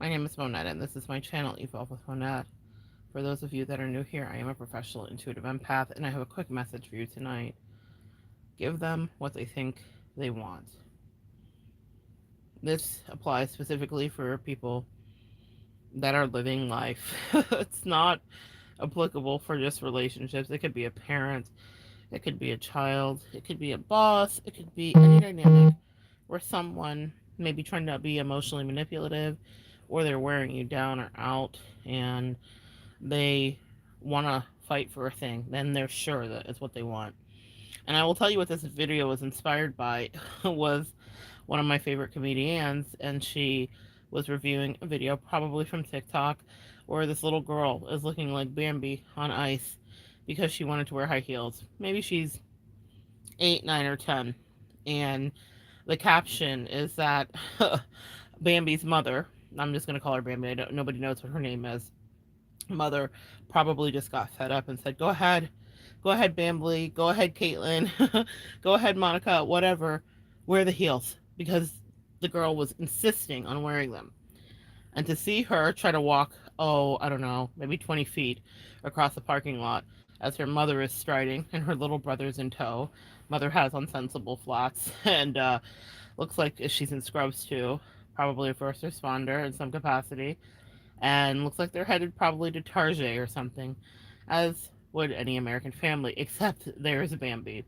My name is Monette, and this is my channel, Evolve with Monette. For those of you that are new here, I am a professional intuitive empath, and I have a quick message for you tonight. Give them what they think they want. This applies specifically for people that are living life. It's not applicable for just relationships. It could be a parent, it could be a child, it could be a boss, it could be any dynamic where someone may be trying to be emotionally manipulative or they're wearing you down or out and they want to fight for a thing, then they're sure that it's what they want. And I will tell you what this video was inspired by was one of my favorite comedians, and she was reviewing a video, probably from TikTok, where this little girl is looking like Bambi on ice because she wanted to wear high heels. Maybe she's 8, 9, or 10. And the caption is that Bambi's mother, I'm just going to call her Bambi, nobody knows what her name is, mother probably just got fed up and said, go ahead, Bambi, go ahead, Caitlin, go ahead, Monica, whatever, wear the heels, because the girl was insisting on wearing them. And to see her try to walk, oh, I don't know, maybe 20 feet across the parking lot as her mother is striding and her little brother's in tow. Mother has on sensible flats and looks like she's in scrubs too, probably a first responder in some capacity, and looks like they're headed probably to Tarjay or something, as would any American family, except there's Bambi.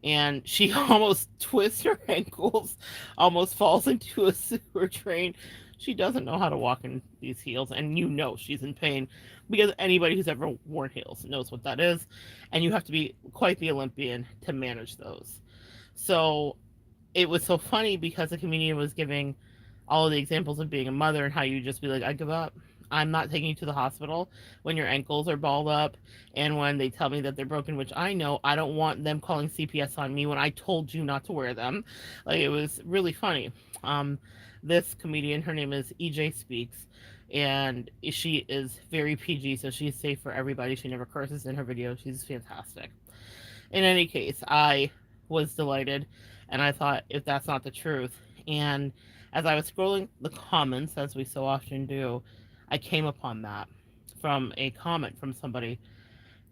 And she almost twists her ankles, almost falls into a sewer drain. She doesn't know how to walk in these heels, and you know she's in pain because anybody who's ever worn heels knows what that is, and you have to be quite the Olympian to manage those. So it was so funny because the comedian was giving all of the examples of being a mother and how you just be like, I give up. I'm not taking you to the hospital when your ankles are balled up and when they tell me that they're broken, which I know I don't want them calling CPS on me when I told you not to wear them. Like, it was really funny. Um, this comedian, her name is EJ Speaks, and she is very PG, so she's safe for everybody. She never curses in her videos. She's fantastic. In any case, I was delighted, and I thought, if that's not the truth. And as I was scrolling the comments, as we so often do, I came upon that from a comment from somebody.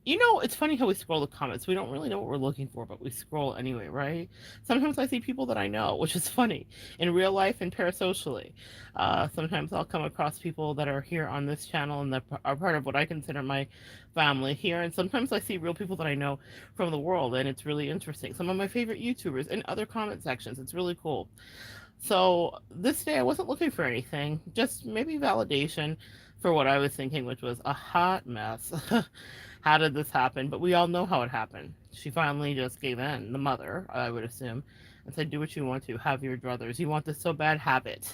You know, it's funny how we scroll the comments. We don't really know what we're looking for, but we scroll anyway, right? Sometimes I see people that I know, which is funny in real life and parasocially. Sometimes I'll come across people that are here on this channel and that are part of what I consider my family here. And sometimes I see real people that I know from the world, and it's really interesting. Some of my favorite YouTubers in other comment sections. It's really cool. So this day I wasn't looking for anything, just maybe validation for what I was thinking, which was a hot mess. How did this happen? But we all know how it happened. She finally just gave in, the mother, I would assume, and said, do what you want to, have your druthers. You want this so bad, have it.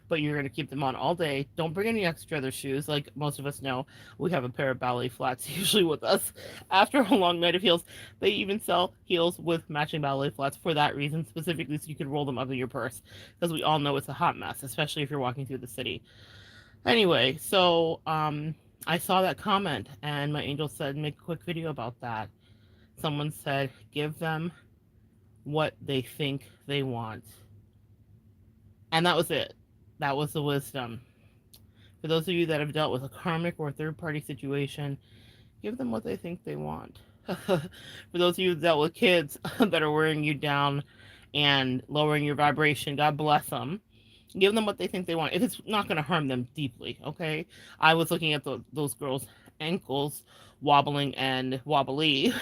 But you're going to keep them on all day. Don't bring any extra other shoes. Like most of us know, we have a pair of ballet flats usually with us after a long night of heels. They even sell heels with matching ballet flats for that reason, specifically so you can roll them up in your purse. Because we all know it's a hot mess, especially if you're walking through the city. Anyway, so I saw that comment, and my angel said, make a quick video about that. Someone said, give them what they think they want. And that was it. That was the wisdom. For those of you that have dealt with a karmic or third party situation, give them what they think they want. For those of you that dealt with kids that are wearing you down and lowering your vibration, God bless them. Give them what they think they want. If it's not going to harm them deeply, okay? I was looking at those girls' ankles wobbling and wobbly,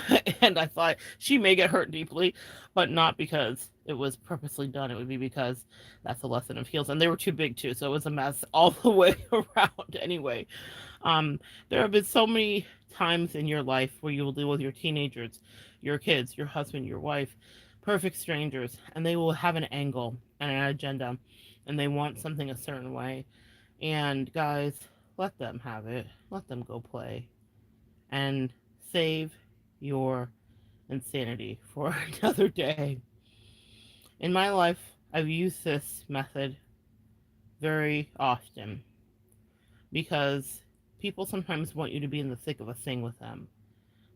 and I thought she may get hurt deeply, but not because it was purposely done. It would be because that's the lesson of heels, and they were too big too, so it was a mess all the way around. Anyway, there have been so many times in your life where you will deal with your teenagers, your kids, your husband, your wife, perfect strangers, and they will have an angle and an agenda, and they want something a certain way. And guys, let them have it. Let them go play. And save your insanity for another day. In my life, I've used this method very often because people sometimes want you to be in the thick of a thing with them.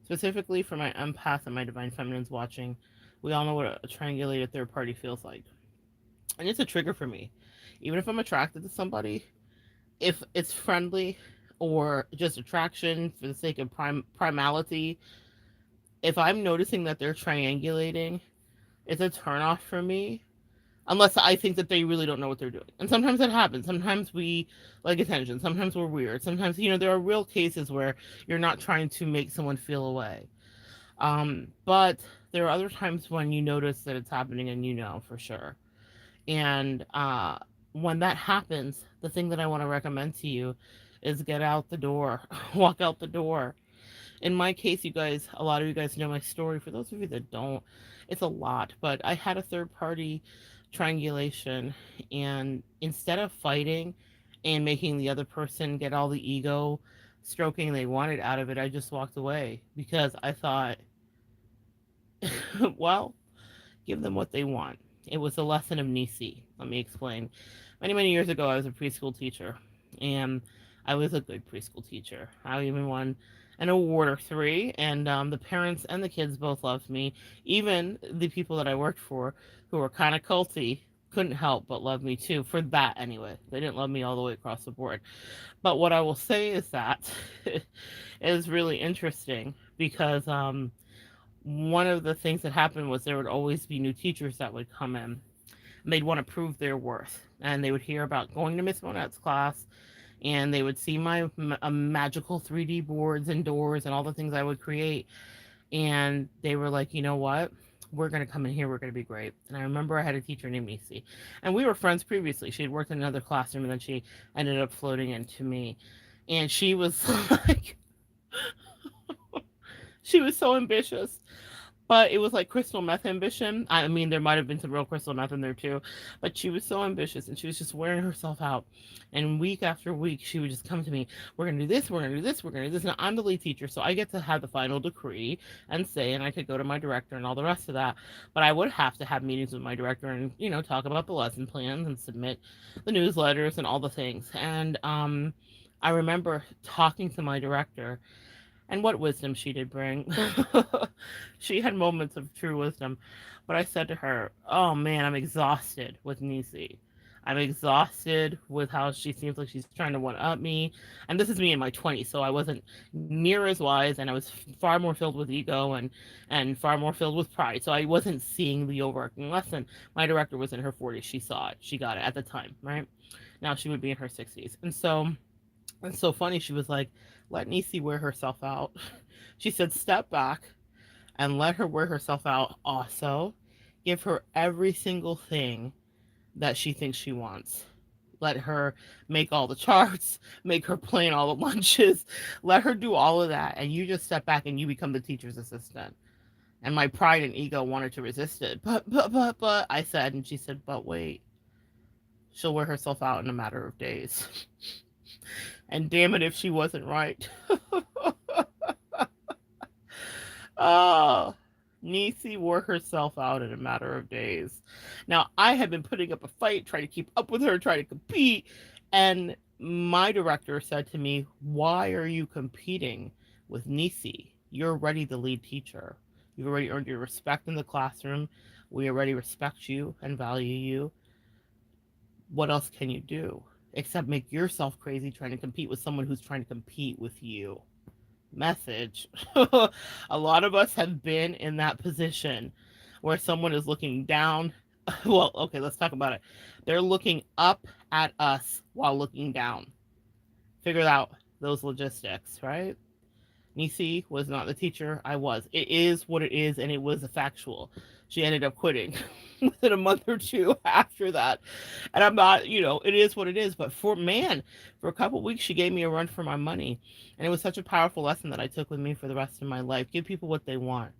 Specifically for my empath and my divine feminines watching, we all know what a triangulated third party feels like. And it's a trigger for me. Even if I'm attracted to somebody, if it's friendly or just attraction for the sake of primality, if I'm noticing that they're triangulating, it's a turnoff for me. Unless I think that they really don't know what they're doing. And sometimes that happens. Sometimes we like attention. Sometimes we're weird. Sometimes, there are real cases where you're not trying to make someone feel away. But there are other times when you notice that it's happening and you know for sure. And when that happens, the thing that I want to recommend to you is get out the door, walk out the door. In my case, you guys, a lot of you guys know my story. For those of you that don't, it's a lot. But I had a third party triangulation, and instead of fighting and making the other person get all the ego stroking they wanted out of it, I just walked away because I thought, well, give them what they want. It was a lesson of Nisi. Let me explain. Many, many years ago, I was a preschool teacher, and I was a good preschool teacher. I even won an award or three, and the parents and the kids both loved me. Even the people that I worked for, who were kind of culty, couldn't help but love me too, for that anyway. They didn't love me all the way across the board. But what I will say is that it is really interesting because one of the things that happened was there would always be new teachers that would come in. And they'd want to prove their worth. And they would hear about going to Miss Monette's class, and they would see my magical 3D boards and doors and all the things I would create. And they were like, you know what? We're going to come in here. We're going to be great. And I remember I had a teacher named Nisi. And we were friends previously. She had worked in another classroom, and then she ended up floating into me. And she was like, she was so ambitious, but it was like crystal meth ambition. I mean, there might have been some real crystal meth in there too, but she was so ambitious and she was just wearing herself out. And week after week, she would just come to me, we're going to do this, we're going to do this, we're going to do this. Now, I'm the lead teacher, so I get to have the final decree and say, and I could go to my director and all the rest of that. But I would have to have meetings with my director and, talk about the lesson plans and submit the newsletters and all the things. And I remember talking to my director, and what wisdom she did bring. She had moments of true wisdom. But I said to her, oh man, I'm exhausted with Nisi. I'm exhausted with how she seems like she's trying to one up me. And this is me in my 20s, so I wasn't near as wise, and I was far more filled with ego and far more filled with pride. So I wasn't seeing the overarching lesson. My director was in her 40s. She saw it. She got it at the time, right? Now she would be in her 60s. And so it's so funny. She was like, let Nisi wear herself out. She said, step back and let her wear herself out. Also, give her every single thing that she thinks she wants. Let her make all the charts, make her plan all the lunches, let her do all of that. And you just step back and you become the teacher's assistant. And my pride and ego wanted to resist it. But, I said, and she said, but wait, she'll wear herself out in a matter of days. And damn it if she wasn't right. Oh, Nisi wore herself out in a matter of days. Now, I had been putting up a fight, trying to keep up with her, trying to compete. And my director said to me, why are you competing with Nisi? You're already the lead teacher. You've already earned your respect in the classroom. We already respect you and value you. What else can you do except make yourself crazy trying to compete with someone who's trying to compete with you? Message. A lot of us have been in that position where someone is looking down. Well, okay, let's talk about it. They're looking up at us while looking down. Figure out those logistics, right? Nisi was not the teacher. I was. It is what it is, and it was a factual. She ended up quitting within a month or two after that. And I'm not, it is what it is. But for a couple of weeks, she gave me a run for my money. And it was such a powerful lesson that I took with me for the rest of my life. Give people what they want,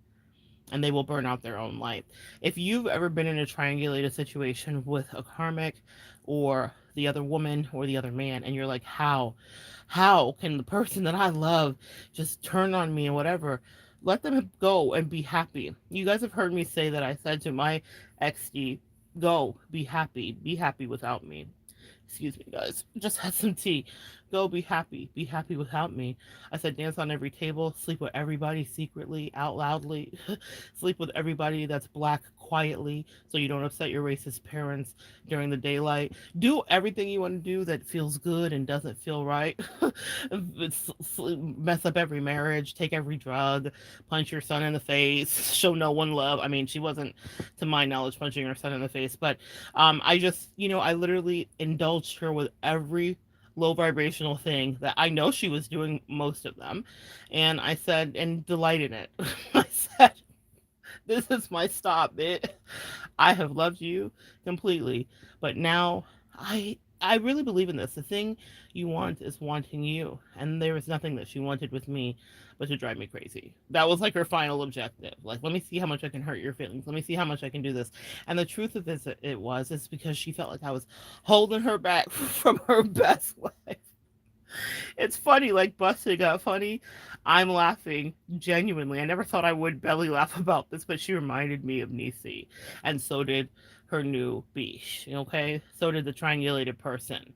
and they will burn out their own life. If you've ever been in a triangulated situation with a karmic or the other woman or the other man, and you're like, how can the person that I love just turn on me and whatever? Let them go and be happy. You guys have heard me say that I said to my XD, go, be happy without me. Excuse me, guys. Just had some tea. Go be happy. Be happy without me. I said dance on every table, sleep with everybody secretly, out loudly, sleep with everybody that's black quietly so you don't upset your racist parents during the daylight. Do everything you want to do that feels good and doesn't feel right. Mess up every marriage, take every drug, punch your son in the face, show no one love. I mean, she wasn't, to my knowledge, punching her son in the face, but I just, I literally indulged her with every low vibrational thing that I know she was doing most of them. And I said, and delight in it. I said, this is my stop, it. I have loved you completely, but now I really believe in this. The thing you want is wanting you, and there was nothing that she wanted with me but to drive me crazy. That was like her final objective. Like, let me see how much I can hurt your feelings. Let me see how much I can do this. And the truth of this, is because she felt like I was holding her back from her best life. It's funny, like busting up funny. I'm laughing genuinely. I never thought I would belly laugh about this, but she reminded me of Nisi. And so did her new Bish. Okay? So did the triangulated person.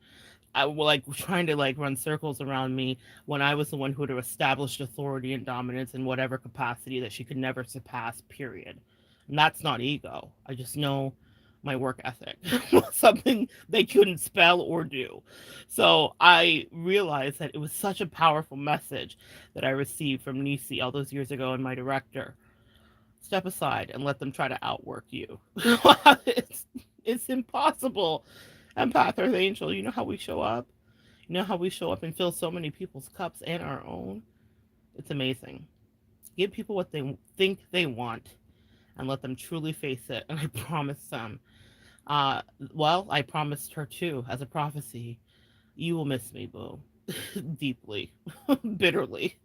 I was like trying to like run circles around me when I was the one who had established authority and dominance in whatever capacity that she could never surpass, period. And that's not ego. I just know my work ethic was something they couldn't spell or do. So I realized that it was such a powerful message that I received from Nisi all those years ago and my director. Step aside and let them try to outwork you. It's impossible. Empath Earth Angel, you know how we show up? You know how we show up and fill so many people's cups and our own? It's amazing. Give people what they think they want and let them truly face it. And I promise them, I promised her too, as a prophecy, you will miss me, boo. Deeply, bitterly.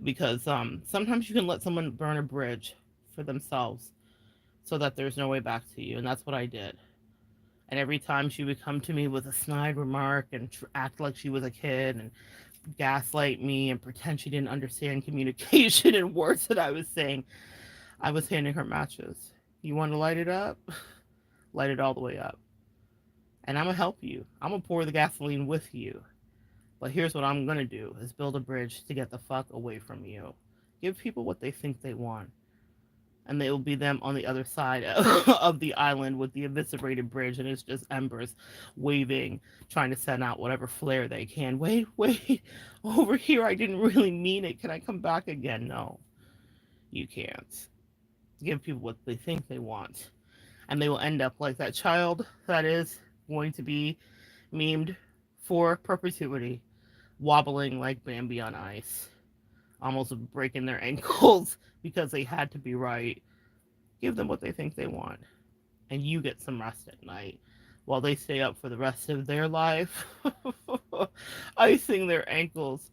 Because sometimes you can let someone burn a bridge for themselves so that there's no way back to you. And that's what I did. And every time she would come to me with a snide remark and act like she was a kid and gaslight me and pretend she didn't understand communication and words that I was saying, I was handing her matches. You want to light it up? Light it all the way up. And I'm going to help you. I'm going to pour the gasoline with you. But here's what I'm going to do is build a bridge to get the fuck away from you. Give people what they think they want. And they will be them on the other side of the island with the eviscerated bridge, and it's just embers waving, trying to send out whatever flare they can. Wait, over here, I didn't really mean it. Can I come back again? No, you can't. Give people what they think they want, and they will end up like that child that is going to be memed for perpetuity, wobbling like Bambi on ice, almost breaking their ankles because they had to be right. Give them what they think they want, and you get some rest at night while they stay up for the rest of their life, icing their ankles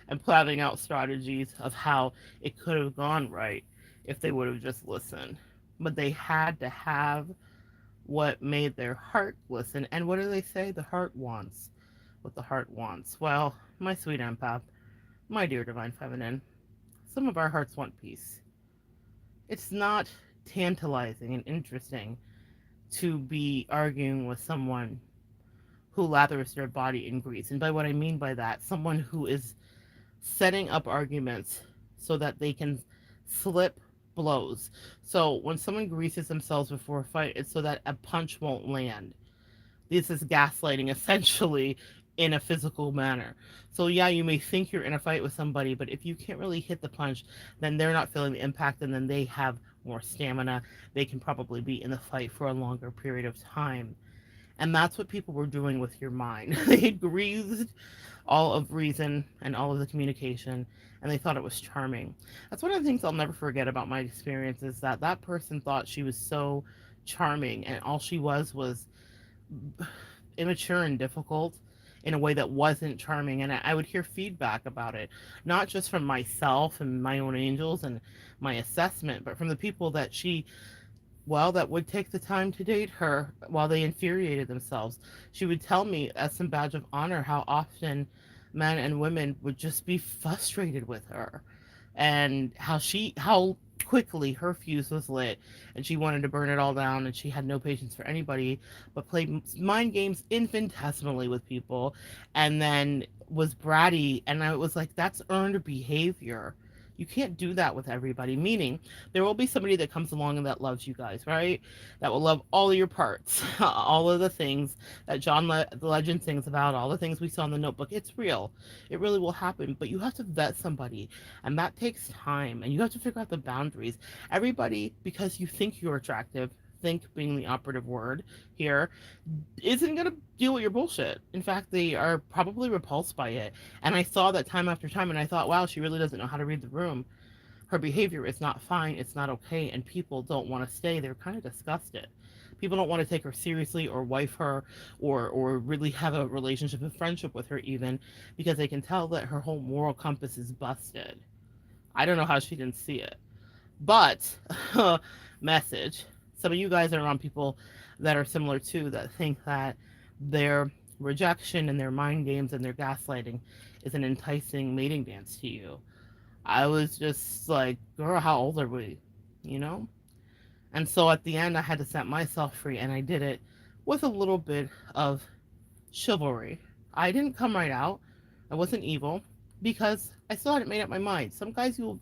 and planning out strategies of how it could have gone right if they would have just listened. But they had to have what made their heart listen. And what do they say? The heart wants what the heart wants. Well, my sweet empath, my dear divine feminine, some of our hearts want peace. It's not tantalizing and interesting to be arguing with someone who lathers their body in grease. And by what I mean by that, someone who is setting up arguments so that they can slip blows. So when someone greases themselves before a fight, it's so that a punch won't land. This is gaslighting essentially in a physical manner. So yeah, you may think you're in a fight with somebody, but if you can't really hit the punch, then they're not feeling the impact, and then they have more stamina. They can probably be in the fight for a longer period of time. And that's what people were doing with your mind. They had greased all of reason and all of the communication, and they thought it was charming. That's one of the things I'll never forget about my experience, is that that person thought she was so charming, and all she was immature and difficult in a way that wasn't charming. And I would hear feedback about it, not just from myself and my own angels and my assessment, but from the people that that would take the time to date her while they infuriated themselves. She would tell me as some badge of honor how often men and women would just be frustrated with her, and how quickly her fuse was lit and she wanted to burn it all down, and she had no patience for anybody but played mind games infinitesimally with people, and then was bratty. And I was like, that's earned behavior. You can't do that with everybody. Meaning, there will be somebody that comes along and that loves you guys, right? That will love all of your parts, all of the things that the Legend sings about, all the things we saw in the Notebook. It's real. It really will happen. But you have to vet somebody, and that takes time, and you have to figure out the boundaries. Everybody, because you think you're attractive, think being the operative word here, isn't going to deal with your bullshit. In fact, they are probably repulsed by it. And I saw that time after time, and I thought, wow, she really doesn't know how to read the room. Her behavior is not fine, it's not okay, and people don't want to stay. They're kind of disgusted. People don't want to take her seriously or wife her, or really have a relationship and friendship with her, even because they can tell that her whole moral compass is busted. I don't know how she didn't see it. But message. Some of you guys are around people that are similar too, that think that their rejection and their mind games and their gaslighting is an enticing mating dance to you. I was just like, girl, how old are we? You know? And so at the end, I had to set myself free, and I did it with a little bit of chivalry. I didn't come right out. I wasn't evil because I still hadn't made up my mind. Sometimes you'll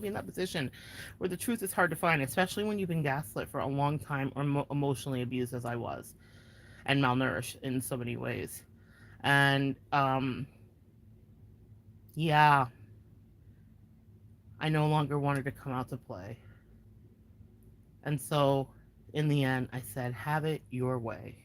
be in that position where the truth is hard to find, especially when you've been gaslit for a long time or emotionally abused as I was, and malnourished in so many ways. And yeah, I no longer wanted to come out to play. And so in the end, I said, have it your way.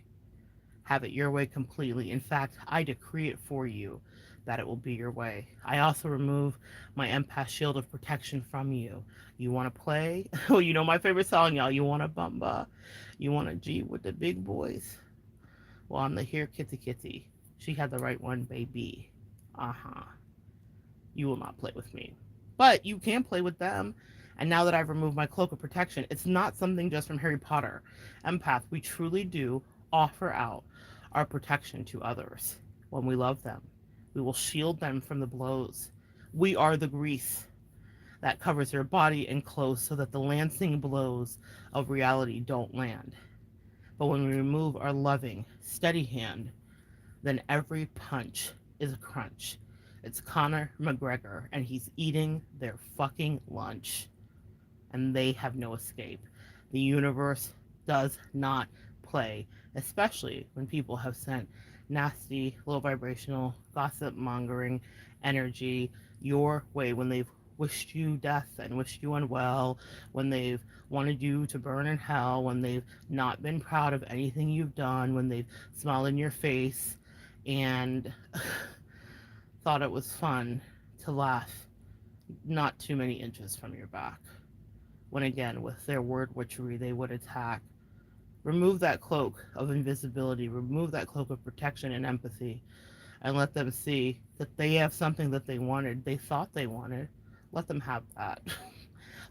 Have it your way completely. In fact, I decree it for you that it will be your way. I also remove my empath shield of protection from you. You want to play? Oh, you know my favorite song, y'all. You want to bumba? You want to G with the big boys? Well, I'm the here kitty kitty. She had the right one, baby. Uh huh. You will not play with me. But you can play with them. And now that I've removed my cloak of protection, it's not something just from Harry Potter. Empath, we truly do offer out our protection to others when we love them. We will shield them from the blows. We are the grease that covers their body and clothes so that the lancing blows of reality don't land. But when we remove our loving, steady hand, then every punch is a crunch. It's Conor McGregor, and he's eating their fucking lunch, and they have no escape. The universe does not play, especially when people have sent nasty, low vibrational, gossip mongering energy your way, when they've wished you death and wished you unwell, when they've wanted you to burn in hell, when they've not been proud of anything you've done, when they've smiled in your face and thought it was fun to laugh not too many inches from your back. When again, with their word witchery, they would attack. Remove that cloak of invisibility, remove that cloak of protection and empathy, and let them see that they have something that they thought they wanted. Let them have that.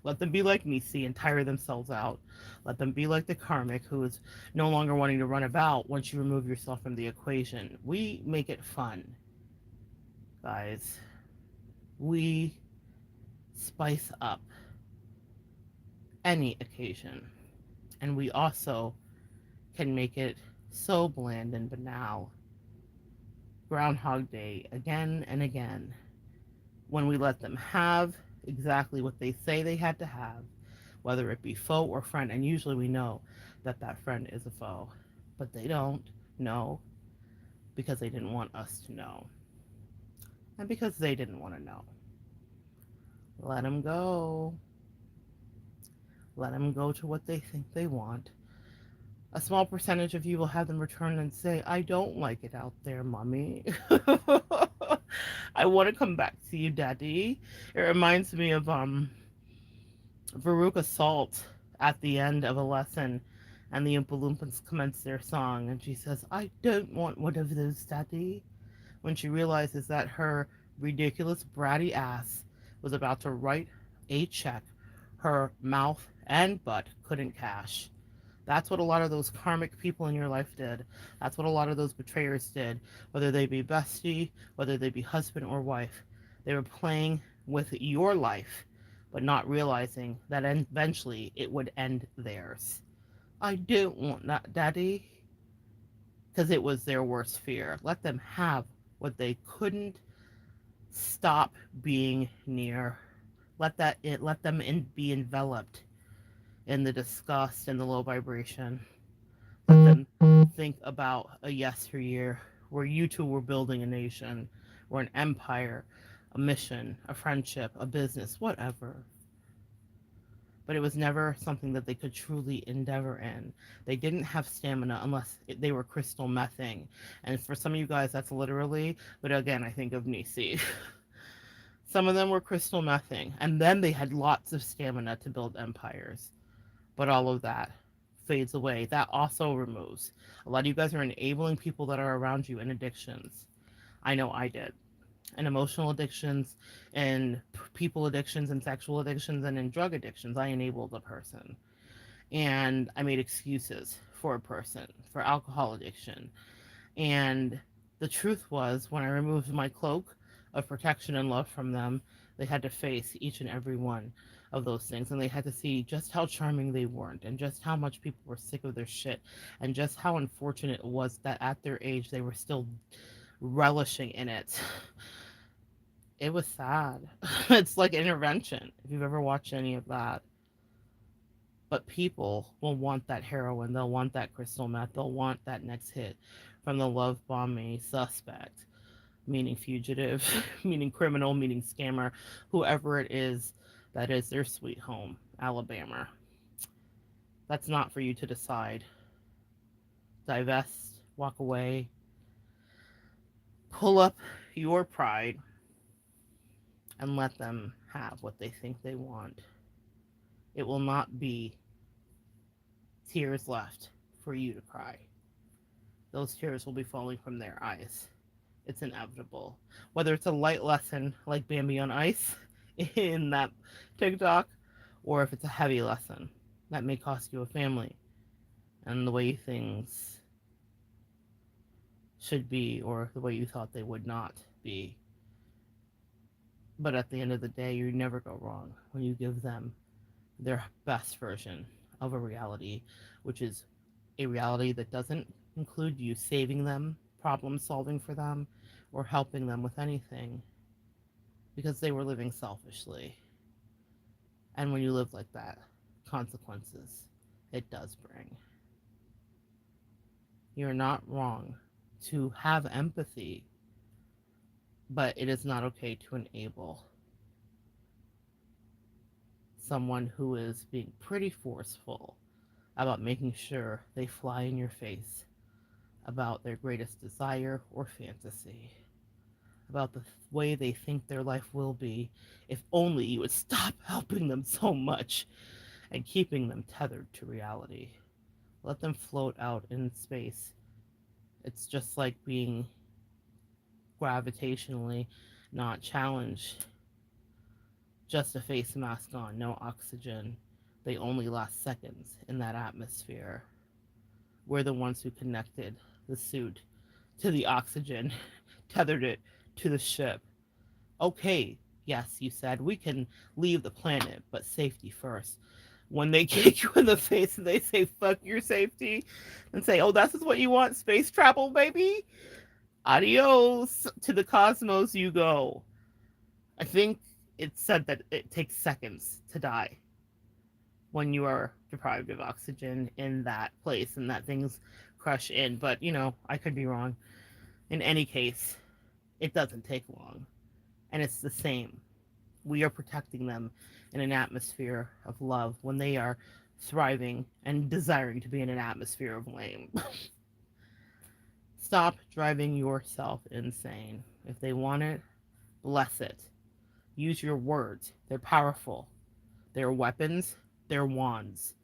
Let them be like Nisi and tire themselves out. Let them be like the karmic who is no longer wanting to run about once you remove yourself from the equation. We make it fun, guys. We spice up any occasion. And we also can make it so bland and banal. Groundhog Day again and again. When we let them have exactly what they say they had to have, whether it be foe or friend, and usually we know that that friend is a foe, but they don't know because they didn't want us to know, and because they didn't want to know. Let them go. Let them go to what they think they want. A small percentage of you will have them return and say, I don't like it out there, mommy. I want to come back to you, daddy. It reminds me of Veruca Salt at the end of a lesson, and the Oompa Loompas commence their song, and she says, I don't want one of those, daddy, when she realizes that her ridiculous bratty ass was about to write a check her mouth and butt couldn't cash. That's what a lot of those karmic people in your life did. That's what a lot of those betrayers did, whether they be bestie, whether they be husband or wife. They were playing with your life but not realizing that eventually it would end theirs. I don't want that, Daddy, because it was their worst fear. Let them have what they couldn't stop being near. Let them be enveloped in the disgust and the low vibration. Let them think about a yesteryear where you two were building a nation, or an empire, a mission, a friendship, a business, whatever. But it was never something that they could truly endeavor in. They didn't have stamina unless they were crystal mething. And for some of you guys, that's literally, but again, I think of Nisi. Some of them were crystal mething, and then they had lots of stamina to build empires. But all of that fades away. That also removes. A lot of you guys are enabling people that are around you in addictions. I know I did. And emotional addictions, and people addictions, and sexual addictions, and in drug addictions. I enabled a person. And I made excuses for a person for alcohol addiction. And the truth was, when I removed my cloak of protection and love from them, they had to face each and every one of those things. And they had to see just how charming they weren't, and just how much people were sick of their shit, and just how unfortunate it was that at their age they were still relishing in it. It was sad. It's like Intervention, if you've ever watched any of that. But people will want that heroin, they'll want that crystal meth, they'll want that next hit from the love bombing suspect, meaning fugitive, meaning criminal, meaning scammer, whoever it is that is their sweet home, Alabama. That's not for you to decide. Divest, walk away, pull up your pride, and let them have what they think they want. It will not be tears left for you to cry. Those tears will be falling from their eyes. It's inevitable. Whether it's a light lesson like Bambi on Ice in that TikTok, or if it's a heavy lesson that may cost you a family and the way things should be, or the way you thought they would not be. But at the end of the day, you never go wrong when you give them their best version of a reality, which is a reality that doesn't include you saving them, problem solving for them, or helping them with anything, because they were living selfishly. And when you live like that, consequences it does bring. You're not wrong to have empathy, but it is not okay to enable someone who is being pretty forceful about making sure they fly in your face about their greatest desire or fantasy, about the way they think their life will be, if only you would stop helping them so much and keeping them tethered to reality. Let them float out in space. It's just like being gravitationally not challenged. Just a face mask on, no oxygen. They only last seconds in that atmosphere. We're the ones who connected the suit to the oxygen, tethered it to the ship. Okay, yes, you said, we can leave the planet, but safety first. When they kick you in the face and they say, fuck your safety, and say, oh, that's what you want, space travel, baby? Adios, to the cosmos you go. I think it's said that it takes seconds to die when you are deprived of oxygen in that place and that things crush in. But, I could be wrong. In any case, it doesn't take long. And it's the same. We are protecting them in an atmosphere of love when they are thriving and desiring to be in an atmosphere of lame. Stop driving yourself insane. If they want it, bless it. Use your words. They're powerful. They're weapons. They're wands.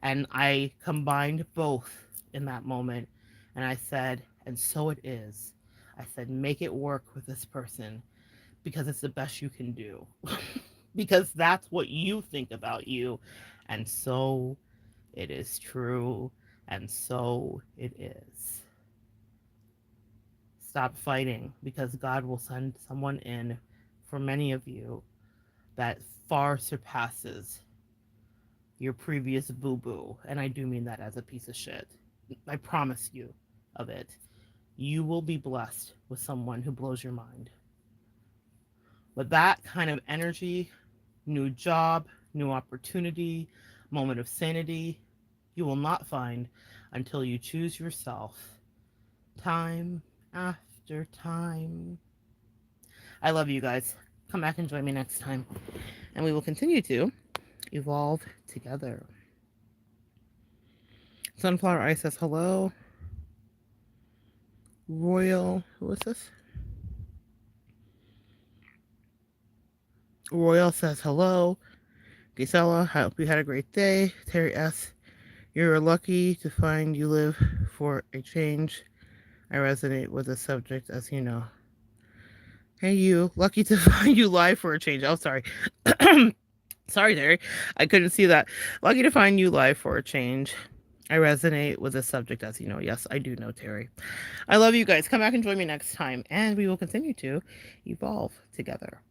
And I combined both in that moment. And I said, and so it is. I said, make it work with this person because it's the best you can do. Because that's what you think about you. And so it is true. And so it is. Stop fighting, because God will send someone in for many of you that far surpasses your previous boo boo. And I do mean that as a piece of shit. I promise you of it. You will be blessed with someone who blows your mind. But that kind of energy, new job, new opportunity, moment of sanity, you will not find until you choose yourself. Time after time. I love you guys. Come back and join me next time. And we will continue to evolve together. Sunflower Ice says hello. Royal, who is this? Royal says hello. Gisela, I hope you had a great day. Terry S., you're lucky to find you live for a change. I resonate with the subject, as you know. Hey, you, lucky to find you live for a change. Oh, sorry. Sorry, Terry. I couldn't see that. Lucky to find you live for a change. I resonate with the subject, as you know. Yes, I do know, Terry. I love you guys. Come back and join me next time, and we will continue to evolve together.